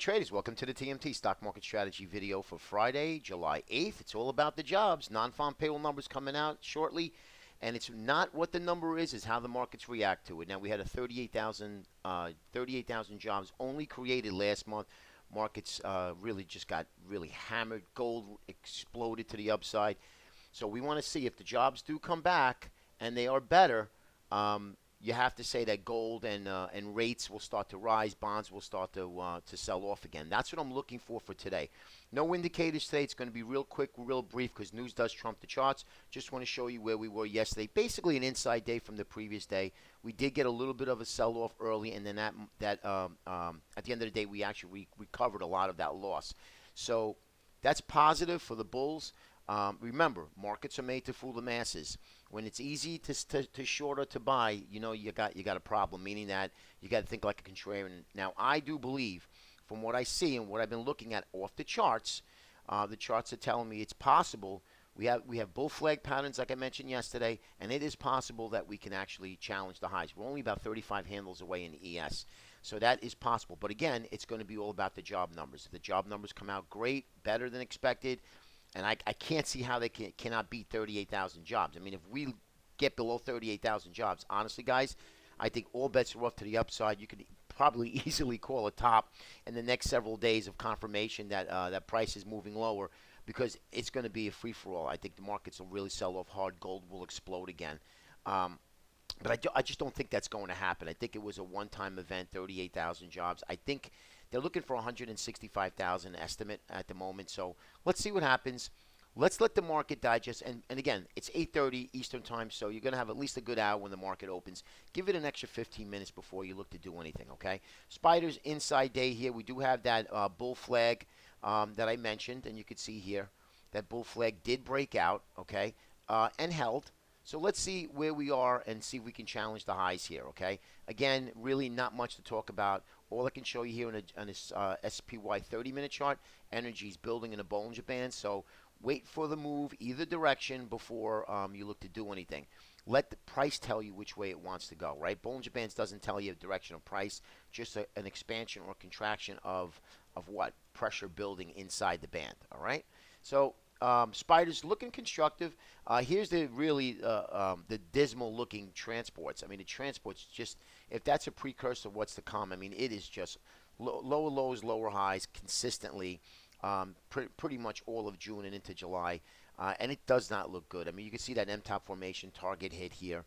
traders, welcome to the TMT Stock Market Strategy video for Friday, July 8th. It's all about the jobs. Non-farm payroll numbers coming out shortly, and it's not what the number is how the markets react to it. Now, we had a 38,000 jobs only created last month. Markets really just got really hammered. Gold exploded to the upside. So we want to see if the jobs do come back and they are better. You have to say that gold and rates will start to rise, bonds will start to sell off again. That's what I'm looking for today. No indicators today. It's going to be real quick, real brief, because news does trump the charts. Just want to show you where we were yesterday. Basically an inside day from the previous day. We did get a little bit of a sell-off early, and then at the end of the day, we actually recovered a lot of that loss. So that's positive for the bulls. Remember, markets are made to fool the masses. When it's easy to short or to buy, you got a problem. Meaning that you got to think like a contrarian. Now, I do believe, from what I see and what I've been looking at off the charts are telling me it's possible. We have bull flag patterns, like I mentioned yesterday, and it is possible that we can actually challenge the highs. We're only about 35 handles away in ES. So that is possible. But again, it's going to be all about the job numbers. If the job numbers come out great, better than expected, and I can't see how they cannot beat 38,000 jobs. I mean, if we get below 38,000 jobs, honestly, guys, I think all bets are off to the upside. You could probably easily call a top in the next several days of confirmation that that price is moving lower, because it's going to be a free-for-all. I think the markets will really sell off hard. Gold will explode again. But I just don't think that's going to happen. I think it was a one-time event, 38,000 jobs. I think they're looking for 165,000 estimate at the moment. So let's see what happens. Let's let the market digest. And again, it's 8:30 Eastern time, so you're going to have at least a good hour when the market opens. Give it an extra 15 minutes before you look to do anything, okay? Spiders inside day here. We do have that bull flag that I mentioned, and you can see here that bull flag did break out, okay, and held. So let's see where we are and see if we can challenge the highs here, okay? Again, really not much to talk about. All I can show you here on this SPY 30-minute chart, energy is building in a Bollinger Band. So wait for the move either direction before you look to do anything. Let the price tell you which way it wants to go, right? Bollinger Bands doesn't tell you a direction of price, just an expansion or contraction of what? Pressure building inside the band, all right? So spiders looking constructive. Here's the really the dismal looking transports. I mean, the transports just, if that's a precursor of what's to come, I mean, it is just lower lows, lower highs consistently, pretty much all of June and into July. And it does not look good. I mean, you can see that M-top formation target hit here.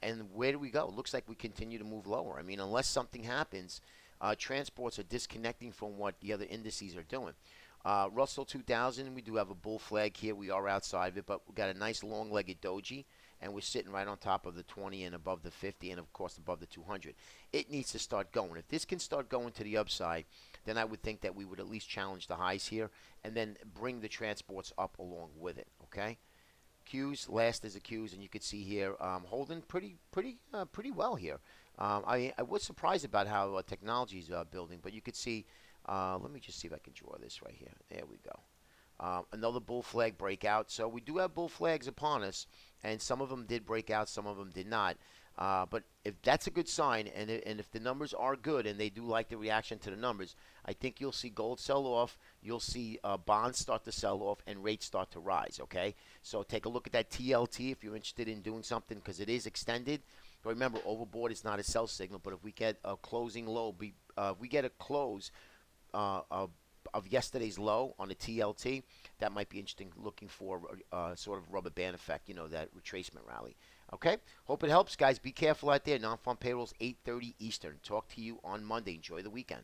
And where do we go? It looks like we continue to move lower. I mean, unless something happens, transports are disconnecting from what the other indices are doing. Russell 2000, we do have a bull flag here. We are outside of it, but we got a nice long-legged doji, and we're sitting right on top of the 20 and above the 50 and, of course, above the 200. It needs to start going. If this can start going to the upside, then I would think that we would at least challenge the highs here and then bring the transports up along with it, okay? Qs, last is the Qs, and you can see here holding pretty well here. I was surprised about how technology is building, but you could see. Let me just see if I can draw this right here. There we go. Another bull flag breakout. So we do have bull flags upon us, and some of them did break out, some of them did not. But if that's a good sign, and if the numbers are good, and they do like the reaction to the numbers, I think you'll see gold sell off, you'll see bonds start to sell off, and rates start to rise, okay? So take a look at that TLT if you're interested in doing something, because it is extended. But remember, overbought is not a sell signal, but if we get a closing low, if we get a close of yesterday's low on the TLT, that might be interesting, looking for sort of rubber band effect, that retracement rally. Okay, hope it helps, guys. Be careful out there. Non-farm payrolls 8:30 Eastern. Talk to you on Monday. Enjoy the weekend.